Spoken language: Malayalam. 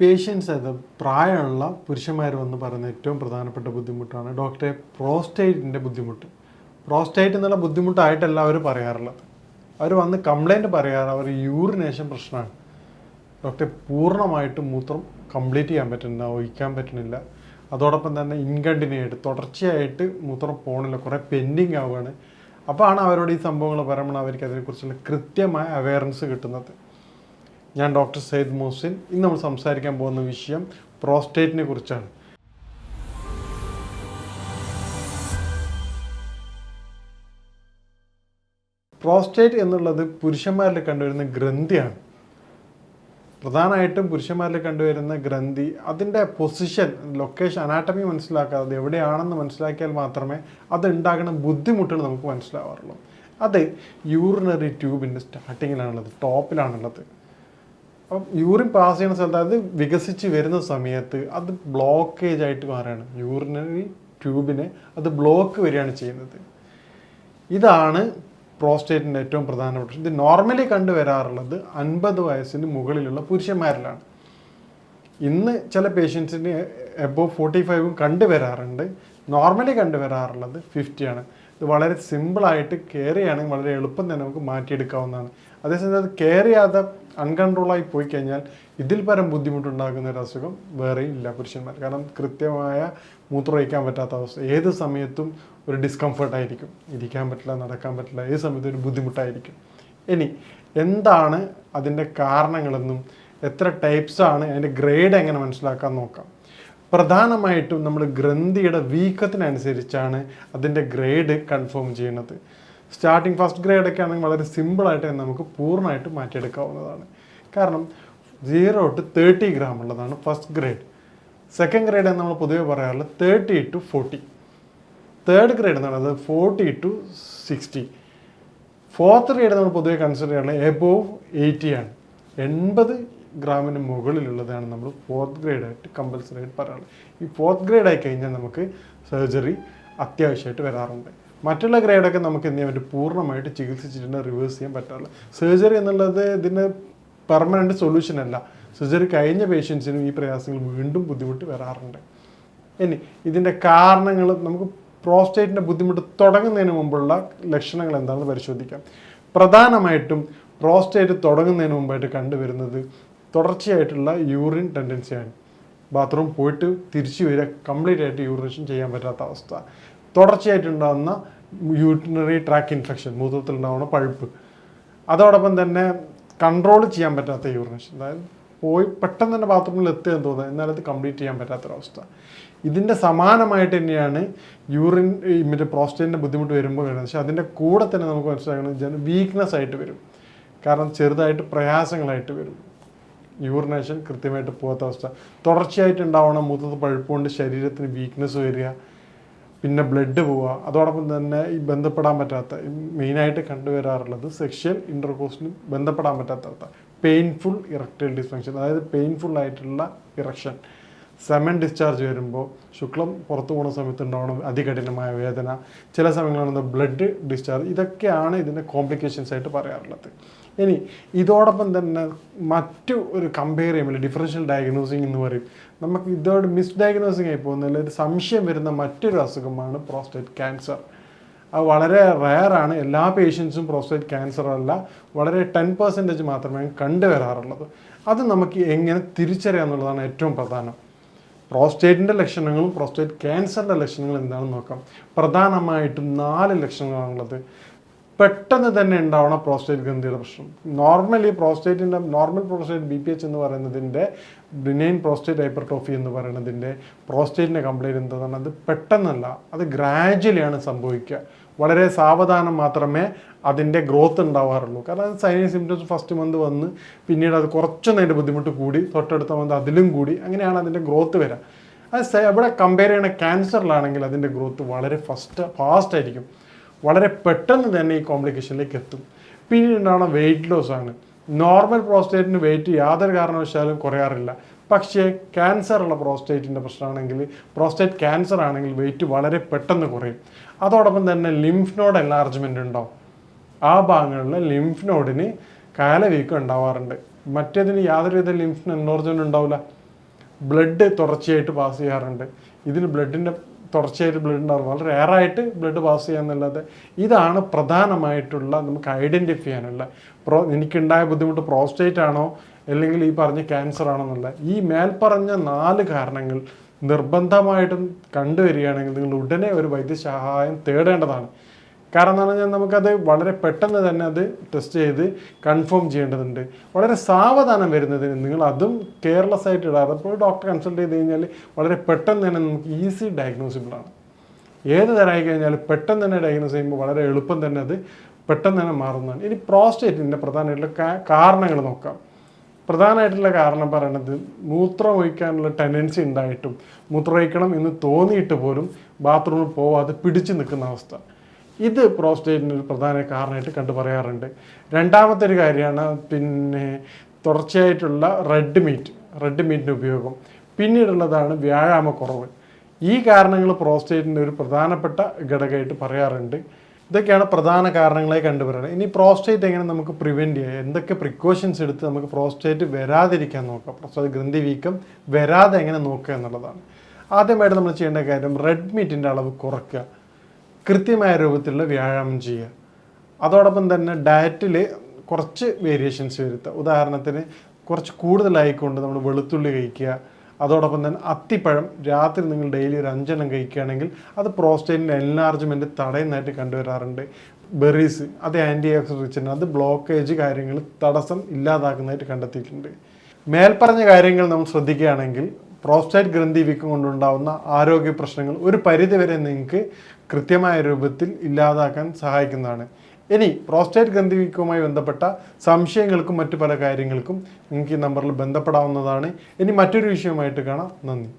പേഷ്യൻസ് അത് പ്രായമുള്ള പുരുഷന്മാർ വന്ന് പറയുന്ന ഏറ്റവും പ്രധാനപ്പെട്ട ബുദ്ധിമുട്ടാണ് ഡോക്ടറെ പ്രോസ്റ്റേറ്റിൻ്റെ ബുദ്ധിമുട്ട്. പ്രോസ്റ്റേറ്റ് എന്നുള്ള ബുദ്ധിമുട്ടായിട്ടല്ല അവർ പറയാറുള്ളത്. അവർ വന്ന് കംപ്ലൈൻറ്റ് പറയാറ് അവർ യൂറിനേഷൻ പ്രശ്നമാണ്. ഡോക്ടറെ പൂർണ്ണമായിട്ടും മൂത്രം കംപ്ലീറ്റ് ചെയ്യാൻ പറ്റുന്നില്ല, ഒഴിക്കാൻ പറ്റുന്നില്ല. അതോടൊപ്പം തന്നെ ഇൻകണ്ടിന്യൂയായിട്ട് തുടർച്ചയായിട്ട് മൂത്രം പോകണില്ല, കുറേ പെൻഡിങ് ആവുകയാണ്. അപ്പോൾ ആണ് അവരോട് ഈ സംഭവങ്ങൾ പറയുമ്പോൾ അവർക്ക് അതിനെക്കുറിച്ചുള്ള കൃത്യമായ അവയർനെസ് കിട്ടുന്നത്. ഞാൻ ഡോക്ടർ സയ്യിദ് മുഹസിൻ. ഇന്ന് നമ്മൾ സംസാരിക്കാൻ പോകുന്ന വിഷയം പ്രോസ്റ്റേറ്റിനെ കുറിച്ചാണ്. പ്രോസ്റ്റേറ്റ് എന്നുള്ളത് പുരുഷന്മാരിൽ കണ്ടുവരുന്ന ഗ്രന്ഥിയാണ്. പ്രധാനമായിട്ടും പുരുഷന്മാരിൽ കണ്ടുവരുന്ന ഗ്രന്ഥി അതിൻ്റെ പൊസിഷൻ, ലൊക്കേഷൻ, അനാട്ടമി മനസ്സിലാക്കാതെ അത് എവിടെയാണെന്ന് മനസ്സിലാക്കിയാൽ മാത്രമേ അത് ഉണ്ടാകുന്ന ബുദ്ധിമുട്ടുകൾ നമുക്ക് മനസ്സിലാവാറുള്ളൂ. അത് യൂറിനറി ട്യൂബിൻ്റെ സ്റ്റാർട്ടിങ്ങിലാണുള്ളത്, ടോപ്പിലാണുള്ളത്. അപ്പം യൂറിൻ പാസ് ചെയ്യുന്ന സ്ഥലത്ത് അത് വികസിച്ച് വരുന്ന സമയത്ത് അത് ബ്ലോക്കേജ് ആയിട്ട് മാറുകയാണ്. യൂറിനറി ട്യൂബിനെ അത് ബ്ലോക്ക് വരികയാണ് ചെയ്യുന്നത്. ഇതാണ് പ്രോസ്റ്റേറ്റിൻ്റെ ഏറ്റവും പ്രധാനപ്പെട്ട. ഇത് നോർമലി കണ്ടുവരാറുള്ളത് 50 വയസ്സിന് മുകളിലുള്ള പുരുഷന്മാരിലാണ്. ഇന്ന് ചില പേഷ്യൻസിന് എബോവ് 45 കണ്ടുവരാറുണ്ട്. നോർമലി കണ്ടുവരാറുള്ളത് 50 ഇത് വളരെ സിമ്പിളായിട്ട് കെയർ ചെയ്യുകയാണെങ്കിൽ വളരെ എളുപ്പം തന്നെ നമുക്ക് മാറ്റിയെടുക്കാവുന്നതാണ്. അതേസമയം അത് കെയർ ചെയ്യാതെ അൺകൺട്രോളായി പോയി കഴിഞ്ഞാൽ ഇതിൽ പരം ബുദ്ധിമുട്ടുണ്ടാകുന്ന ഒരു അസുഖം വേറെയും ഇല്ല പുരുഷന്മാർ. കാരണം കൃത്യമായ മൂത്രമൊഴിക്കാൻ പറ്റാത്ത അവസ്ഥ, ഏത് സമയത്തും ഒരു ഡിസ്കംഫർട്ടായിരിക്കും, ഇരിക്കാൻ പറ്റില്ല, നടക്കാൻ പറ്റില്ല, ഏത് സമയത്തും ഒരു ബുദ്ധിമുട്ടായിരിക്കും. ഇനി എന്താണ് അതിൻ്റെ കാരണങ്ങളെന്നും എത്ര ടൈപ്സാണ് അതിൻ്റെ ഗ്രേഡ് എങ്ങനെ മനസ്സിലാക്കാൻ നോക്കാം. പ്രധാനമായിട്ടും നമ്മൾ ഗ്രന്ഥിയുടെ വീക്കത്തിനനുസരിച്ചാണ് അതിൻ്റെ ഗ്രേഡ് കൺഫേം ചെയ്യുന്നത്. സ്റ്റാർട്ടിങ് ഫസ്റ്റ് ഗ്രേഡൊക്കെ ആണെങ്കിൽ വളരെ സിമ്പിളായിട്ട് നമുക്ക് പൂർണ്ണമായിട്ട് മാറ്റിയെടുക്കാവുന്നതാണ്. കാരണം 0 to 30 gram ഉള്ളതാണ് ഫസ്റ്റ് ഗ്രേഡ്. സെക്കൻഡ് ഗ്രേഡ് എന്ന് നമ്മൾ പൊതുവെ പറയാറുള്ളത് 30 to 40. തേർഡ് ഗ്രേഡ് എന്ന് പറയുന്നത് 40 to 60. ഫോർത്ത് ഗ്രേഡ് നമ്മൾ പൊതുവെ കൺസിഡർ ചെയ്യുന്നത് എബോവ് 80 ആണ്. 80 ഗ്രാമിന് മുകളിലുള്ളതാണ് നമ്മൾ ഫോർത്ത് ഗ്രേഡായിട്ട് കമ്പൽസറി ആയിട്ട് പറയാറുള്ളത്. ഈ ഫോർത്ത് ഗ്രേഡ് ആയി കഴിഞ്ഞാൽ നമുക്ക് സർജറി അത്യാവശ്യമായിട്ട് വരാറുണ്ട്. മറ്റുള്ള ഗ്രേഡൊക്കെ നമുക്ക് എന്ത് ചെയ്യാൻ പറ്റും, പൂർണ്ണമായിട്ട് ചികിത്സിച്ചിട്ടുണ്ട് റിവേഴ്സ് ചെയ്യാൻ പറ്റാറില്ല. സർജറി എന്നുള്ളത് ഇതിന് പെർമനൻറ്റ് സൊല്യൂഷൻ അല്ല. സർജറി കഴിഞ്ഞ പേഷ്യൻസിനും ഈ പ്രയാസങ്ങൾ വീണ്ടും ബുദ്ധിമുട്ട് വരാറുണ്ട്. ഇനി ഇതിൻ്റെ കാരണങ്ങൾ നമുക്ക് പ്രോസ്റ്റേറ്റിൻ്റെ ബുദ്ധിമുട്ട് തുടങ്ങുന്നതിന് മുമ്പുള്ള ലക്ഷണങ്ങൾ എന്താണെന്ന് പരിശോധിക്കാം. പ്രധാനമായിട്ടും പ്രോസ്റ്റേറ്റ് തുടങ്ങുന്നതിന് മുമ്പായിട്ട് കണ്ടുവരുന്നത് തുടർച്ചയായിട്ടുള്ള യൂറിൻ ടെൻഡൻസിയാണ്. ബാത്റൂം പോയിട്ട് തിരിച്ചു വരിക, കംപ്ലീറ്റ് ആയിട്ട് യൂറിനേഷൻ ചെയ്യാൻ പറ്റാത്ത അവസ്ഥ, തുടർച്ചയായിട്ടുണ്ടാകുന്ന യൂറിനറി ട്രാക്ക് ഇൻഫെക്ഷൻ, മൂത്രത്തിലുണ്ടാകുന്ന പഴുപ്പ്, അതോടൊപ്പം തന്നെ കൺട്രോൾ ചെയ്യാൻ പറ്റാത്ത യൂറിനേഷൻ, അതായത് പോയി പെട്ടെന്ന് തന്നെ ബാത്റൂമിൽ എത്തുകയെന്ന് തോന്നുന്നത് എന്നാൽ അത് കംപ്ലീറ്റ് ചെയ്യാൻ പറ്റാത്തൊരവസ്ഥ. ഇതിൻ്റെ സമാനമായിട്ട് തന്നെയാണ് യൂറിൻ മറ്റേ പ്രോസ്റ്റേറ്റിൻ്റെ ബുദ്ധിമുട്ട് വരുമ്പോൾ വരുന്നത്. പക്ഷേ അതിൻ്റെ കൂടെ തന്നെ നമുക്ക് മനസ്സിലാക്കുന്നത് വീക്ക്നെസ് ആയിട്ട് വരും. കാരണം ചെറുതായിട്ട് പ്രയാസങ്ങളായിട്ട് വരും, യൂറിനേഷൻ കൃത്യമായിട്ട് പോകാത്ത അവസ്ഥ, തുടർച്ചയായിട്ട് ഉണ്ടാവണം മൂത്രത്തിൽ പഴുപ്പ് കൊണ്ട് ശരീരത്തിന് വീക്ക്നെസ് വരിക, പിന്നെ ബ്ലഡ് പോവുക. അതോടൊപ്പം തന്നെ ഈ ബന്ധപ്പെടാൻ പറ്റാത്ത, മെയിനായിട്ട് കണ്ടുവരാറുള്ളത് സെക്ഷൽ ഇൻ്റർകോഴ്സിന് ബന്ധപ്പെടാൻ പറ്റാത്ത പെയിൻഫുൾ ഇറക്ടൈൽ ഡിസ്ഫങ്ഷൻ, അതായത് പെയിൻഫുൾ ആയിട്ടുള്ള ഇറക്ഷൻ. സെമൻ ഡിസ്ചാർജ് വരുമ്പോൾ ശുക്ലം പുറത്തു പോകുന്ന സമയത്ത് ഉണ്ടാവണം അതികഠിനമായ വേദന, ചില സമയങ്ങളിൽ ബ്ലഡ് ഡിസ്ചാർജ്. ഇതൊക്കെയാണ് ഇതിൻ്റെ കോംപ്ലിക്കേഷൻസ് ആയിട്ട് പറയാറുള്ളത്. ഇനി ഇതോടൊപ്പം തന്നെ മറ്റു ഒരു കമ്പയർ ചെയ്യുമ്പോൾ ഡിഫറൻഷ്യൽ ഡയഗ്നോസിങ് എന്ന് പറയും. നമുക്ക് ഇതോട് മിസ്ഡയഗ്നോസിങ് ആയി പോകുന്നതിൽ ഒരു സംശയം വരുന്ന മറ്റൊരു അസുഖമാണ് പ്രോസ്റ്റേറ്റ് ക്യാൻസർ. അത് വളരെ റെയറാണ്. എല്ലാ പേഷ്യൻസും പ്രോസ്റ്റേറ്റ് ക്യാൻസർ അല്ല, വളരെ 10% മാത്രമേ കണ്ടുവരാറുള്ളത്. അത് നമുക്ക് എങ്ങനെ തിരിച്ചറിയാമെന്നുള്ളതാണ് ഏറ്റവും പ്രധാനം. പ്രോസ്റ്റേറ്റിൻ്റെ ലക്ഷണങ്ങളും പ്രോസ്റ്റേറ്റ് ക്യാൻസറിൻ്റെ ലക്ഷണങ്ങളും എന്താണെന്ന് നോക്കാം. പ്രധാനമായിട്ടും 4 ലക്ഷണങ്ങളാണുള്ളത്. പെട്ടെന്ന് തന്നെ ഉണ്ടാവണ പ്രോസ്റ്റേറ്റ് ഗ്രന്ഥിയുടെ പ്രശ്നം. നോർമൽ പ്രോസ്റ്റേറ്റ് BPH എന്ന് പറയുന്നതിൻ്റെ ബിനൈൻ പ്രോസ്റ്റേറ്റ് ഹൈപ്പർട്രോഫി എന്ന് പറയുന്നതിൻ്റെ പ്രോസ്റ്റേറ്റിൻ്റെ കംപ്ലൈൻറ്റ് എന്താണ്, അത് പെട്ടെന്നല്ല, അത് ഗ്രാജ്വലിയാണ് സംഭവിക്കുക. വളരെ സാവധാനം മാത്രമേ അതിൻ്റെ ഗ്രോത്ത് ഉണ്ടാവാറുള്ളൂ. കാരണം അത് സൈനസ് സിംറ്റംസ് ഫസ്റ്റ് മന്ത് വന്ന് പിന്നീട് അത് കുറച്ചൊന്നും അതിൻ്റെ ബുദ്ധിമുട്ട് കൂടി, തൊട്ടടുത്ത മന്ത് അതിലും കൂടി, അങ്ങനെയാണ് അതിൻ്റെ ഗ്രോത്ത് വരിക. അത് ഇവിടെ കമ്പയർ ചെയ്യണ ക്യാൻസറിലാണെങ്കിൽ അതിൻ്റെ ഗ്രോത്ത് വളരെ ഫാസ്റ്റ് ആയിരിക്കും, വളരെ പെട്ടെന്ന് തന്നെ ഈ കോംപ്ലിക്കേഷനിലേക്ക് എത്തും. പിന്നീട് വെയിറ്റ് ലോസ് ആണ്. നോർമൽ പ്രോസ്റ്റേറ്റിന് വെയിറ്റ് യാതൊരു കാരണവശാലും കുറയാറില്ല. പക്ഷേ ക്യാൻസർ ഉള്ള പ്രോസ്റ്റേറ്റിൻ്റെ പ്രശ്നമാണെങ്കിൽ, പ്രോസ്റ്റേറ്റ് ക്യാൻസർ ആണെങ്കിൽ വെയിറ്റ് വളരെ പെട്ടെന്ന് കുറയും. അതോടൊപ്പം തന്നെ ലിംഫ് നോഡ് എൻലാർജ്മെൻറ്റ് ഉണ്ടാവും. ആ ഭാഗങ്ങളിൽ ലിംഫ് നോഡിന് കാലവീക്കം ഉണ്ടാവാറുണ്ട്. മറ്റേതിന് യാതൊരുവിധ ലിംഫ് എൻലാർജ്മെൻറ്റ് ഉണ്ടാവില്ല. ബ്ലഡ് തുടർച്ചയായിട്ട് പാസ് ചെയ്യാറുണ്ട്. ഇതിന് ബ്ലഡിൻ്റെ തുടർച്ചയായിട്ട് ബ്ലഡ് ഉണ്ടാകും, വളരെ റെയറായിട്ട് ബ്ലഡ് പാസ് ചെയ്യാന്നുള്ളത്. ഇതാണ് പ്രധാനമായിട്ടുള്ള നമുക്ക് ഐഡൻറ്റിഫൈ ചെയ്യാനുള്ള എനിക്കുണ്ടായ ബുദ്ധിമുട്ട് പ്രോസ്റ്റേറ്റ് ആണോ അല്ലെങ്കിൽ ഈ പറഞ്ഞ ക്യാൻസർ ആണോ എന്നുള്ള ഈ മേൽപ്പറഞ്ഞ 4 കാരണങ്ങൾ നിർബന്ധമായിട്ടും കണ്ടുവരികയാണെങ്കിൽ നിങ്ങൾ ഉടനെ ഒരു വൈദ്യസഹായം തേടേണ്ടതാണ്. കാരണം എന്ന് പറഞ്ഞാൽ നമുക്കത് വളരെ പെട്ടെന്ന് തന്നെ അത് ടെസ്റ്റ് ചെയ്ത് കൺഫേം ചെയ്യേണ്ടതുണ്ട്. വളരെ സാവധാനം വരുന്നതിന് നിങ്ങൾ അതും കെയർലെസ് ആയിട്ട് ഇടാറ്. അപ്പോൾ ഡോക്ടറെ കൺസൾട്ട് ചെയ്ത് കഴിഞ്ഞാൽ വളരെ പെട്ടെന്ന് തന്നെ നമുക്ക് ഈസി ഡയഗ്നോസിബിളാണ്. ഏത് തരമായി കഴിഞ്ഞാലും പെട്ടെന്ന് തന്നെ ഡയഗ്നോസ് ചെയ്യുമ്പോൾ വളരെ എളുപ്പം തന്നെ അത് പെട്ടെന്ന് തന്നെ മാറുന്നതാണ്. ഇനി പ്രോസ്റ്റേറ്റിൻ്റെ പ്രധാനമായിട്ടുള്ള കാരണങ്ങൾ നോക്കാം. പ്രധാനമായിട്ടുള്ള കാരണം പറയണത് മൂത്രമൊഴിക്കാനുള്ള ടെൻഡൻസി ഉണ്ടായിട്ടും മൂത്രമൊഴിക്കണം എന്ന് തോന്നിയിട്ട് പോലും ബാത്റൂമിൽ പോവാതെ പിടിച്ചു നിൽക്കുന്ന അവസ്ഥ, ഇത് പ്രോസ്റ്റേറ്റിന് ഒരു പ്രധാന കാരണമായിട്ട് കണ്ടു പറയാറുണ്ട്. രണ്ടാമത്തെ ഒരു കാര്യമാണ് തുടർച്ചയായിട്ടുള്ള റെഡ് മീറ്റിൻ്റെ ഉപയോഗം. പിന്നീടുള്ളതാണ് വ്യായാമക്കുറവ്. ഈ കാരണങ്ങൾ പ്രോസ്റ്റേറ്റിൻ്റെ ഒരു പ്രധാനപ്പെട്ട ഘടകമായിട്ട് പറയാറുണ്ട്. ഇതൊക്കെയാണ് പ്രധാന കാരണങ്ങളായി കണ്ടുവരുന്നത്. ഇനി പ്രോസ്റ്റേറ്റ് എങ്ങനെ നമുക്ക് പ്രിവെൻറ്റ് ചെയ്യാം, എന്തൊക്കെ പ്രിക്കോഷൻസ് എടുത്ത് നമുക്ക് പ്രോസ്റ്റേറ്റ് വരാതിരിക്കാൻ നോക്കാം, പ്രോസ്റ്റേറ്റ് ഗ്രന്ഥി വീക്കം വരാതെ എങ്ങനെ നോക്കുക എന്നുള്ളതാണ്. ആദ്യമായിട്ട് നമ്മൾ ചെയ്യേണ്ട കാര്യം റെഡ് മീറ്റിൻ്റെ അളവ് കുറയ്ക്കുക, കൃത്യമായ രൂപത്തിലുള്ള വ്യായാമം ചെയ്യുക. അതോടൊപ്പം തന്നെ ഡയറ്റിൽ കുറച്ച് വേരിയേഷൻസ് വരുത്തുക. ഉദാഹരണത്തിന് കുറച്ച് കൂടുതലായിക്കൊണ്ട് നമ്മൾ വെളുത്തുള്ളി കഴിക്കുക. അതോടൊപ്പം തന്നെ അത്തിപ്പഴം രാത്രി നിങ്ങൾ ഡെയിലി ഒരു 5 എണ്ണം കഴിക്കുകയാണെങ്കിൽ അത് പ്രോസ്റ്റേറ്റിൻ്റെ എൻലാർജ്മെൻറ്റ് തടയുന്നതായിട്ട് കണ്ടുവരാറുണ്ട്. ബെറീസ് അത് ആൻറ്റി ഓക്സിഡൻറ്റ്, അത് ബ്ലോക്കേജ് കാര്യങ്ങൾ തടസ്സം ഇല്ലാതാക്കുന്നതായിട്ട് കണ്ടെത്തിയിട്ടുണ്ട്. മേൽപ്പറഞ്ഞ കാര്യങ്ങൾ നമ്മൾ ശ്രദ്ധിക്കുകയാണെങ്കിൽ പ്രോസ്റ്റേറ്റ് ഗ്രന്ഥി വീക്കം കൊണ്ടുണ്ടാകുന്ന ആരോഗ്യ പ്രശ്നങ്ങൾ ഒരു പരിധിവരെ നിങ്ങൾക്ക് കൃത്യമായ രൂപത്തിൽ ഇല്ലാതാക്കാൻ സഹായിക്കുന്നതാണ്. ഇനി പ്രോസ്റ്റേറ്റ് ഗ്രന്ഥി വീക്കവുമായി ബന്ധപ്പെട്ട സംശയങ്ങൾക്കും മറ്റു പല കാര്യങ്ങൾക്കും നിങ്ങൾക്ക് ഈ നമ്പറിൽ ബന്ധപ്പെടാവുന്നതാണ്. ഇനി മറ്റൊരു വിഷയമായിട്ട് കാണാം. നന്ദി.